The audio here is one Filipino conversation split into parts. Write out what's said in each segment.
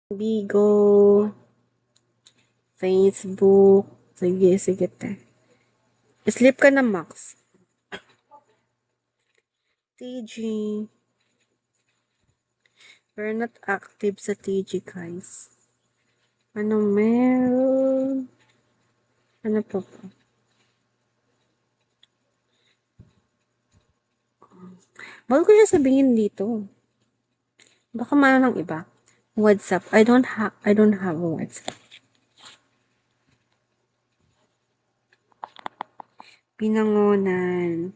Bigo, Facebook. Sige te. Sleep ka na, Max. TG. We're not active sa TG, guys. Ano meron? Ano po po? Bago ko siya sabihin dito. Baka meron ng iba. WhatsApp. I don't have a WhatsApp. Pinangonan.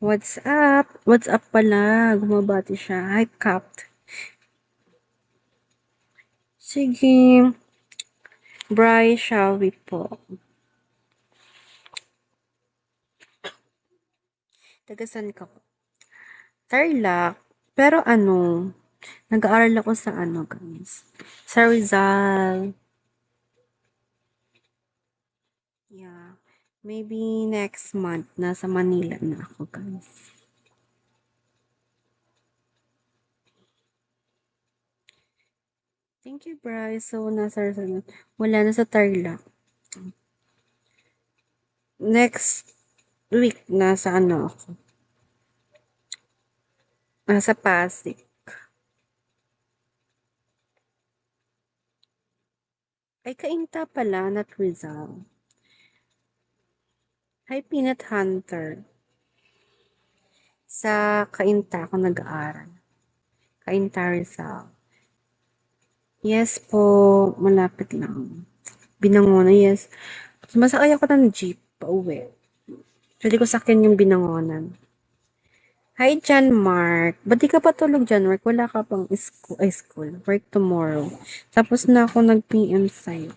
WhatsApp. WhatsApp pala. Gumabati siya. Hi, Capt. Sige. Bry, shall we po? Tagasan ka po. Tarlac. Pero ano, nag-aaral ako sa ano, guys. Sa Rizal. Yeah. Maybe next month, nasa Manila na ako, guys. Thank you, Bryce. So, wala na sa Tarlac. Next week, nasa ano ako. Nasa Pasig. Ay, Kainta pala, not Rizal. Hi, Peanut Hunter. Sa Kainta ako nag-aaral. Kainta, Rizal. Yes po, malapit lang. Binangonan, yes. Sumasakay ako ng jeep pa uwi. Pwede ko sakyan yung Binangonan. Hi, John Mark. Ba't di ka pa tulog, John Mark? Wala ka pang school. Work tomorrow. Tapos na ako nag-PM sa'yo.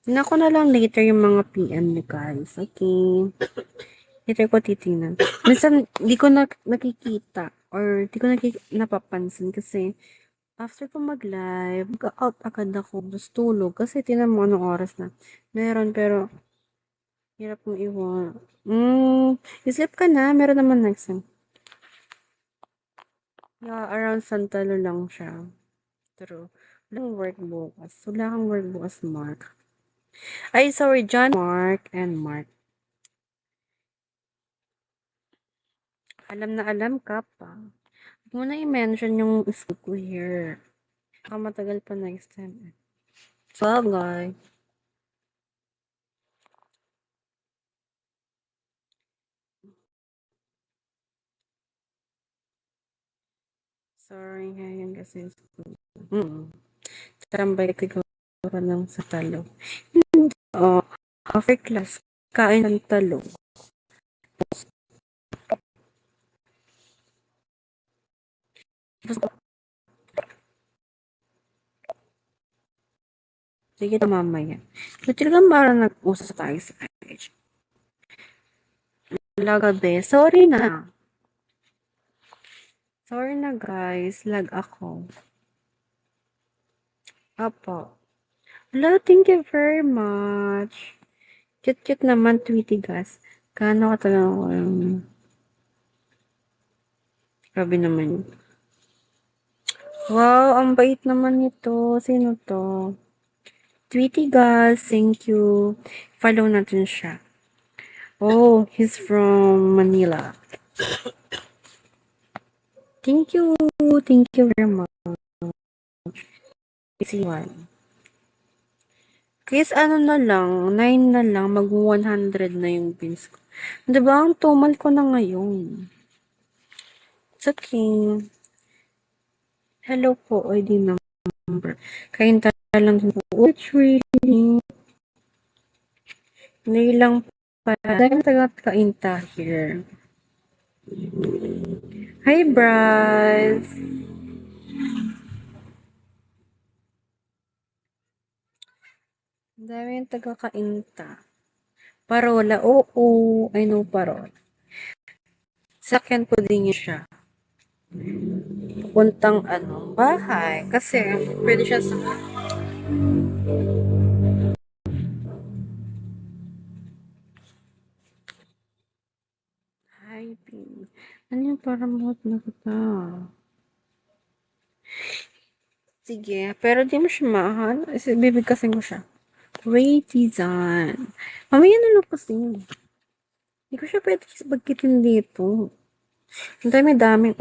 Tingnan ko na lang later yung mga PM ni guys. Okay. Later ko titingnan. Minsan, di ko nakikita or di ko napapansin kasi after ko mag-live, mag-out agad ako. Tapos tulog. Kasi tinan mo anong oras na. Meron pero hirap mo iwan. Sleep ka na. Meron naman next time. Yeah, around Santalo lang siya. True. Wala kang work bukas, Mark. Ay, sorry, John, Mark, and Mark. Alam na alam ka pa. Huwag mo na i-mention yung school ko here. Baka matagal pa next time. Sabagay. Sorry ngayon kasi school. Tarambay ko ng sa talo. Oh, after class, kain ng talo. Sige na mamaya. So, talagang parang nag-usap tayo sa page. Lagabi. Sorry na. Sorry na guys. Lag ako. Apo. Hello, thank you very much. Cute-cute naman, Tweety Gas. Kano ka talaga ko grabe naman yun. Wow, ang bait naman nito. Sino to? Tweety Gas, thank you. Follow natin siya. Oh, he's from Manila. Thank you. Thank you very much. Easy one. Guys, ano na lang, 9 na lang, mag 100 na yung pins ko. Diba, ang tumal ko na ngayon. It's okay. Hello po, ID number. Kainta lang po. Which really? Hindi lang pala. Dahil taga-kainta here. Hi, Bryce. Dami yung taga-kainta. Parola, oo. I know parola. Sakyan ko din yun siya. Puntang bahay. Kasi, pwede siya sa hyping. Ano yung parang mahot na kita? Sige, pero di mo siya mahal. Kasi bibigkasin ko siya. Raytizan. Mamaya na lang kasi. Hindi ko siya pwede bagkitin dito. Ang dami-dami.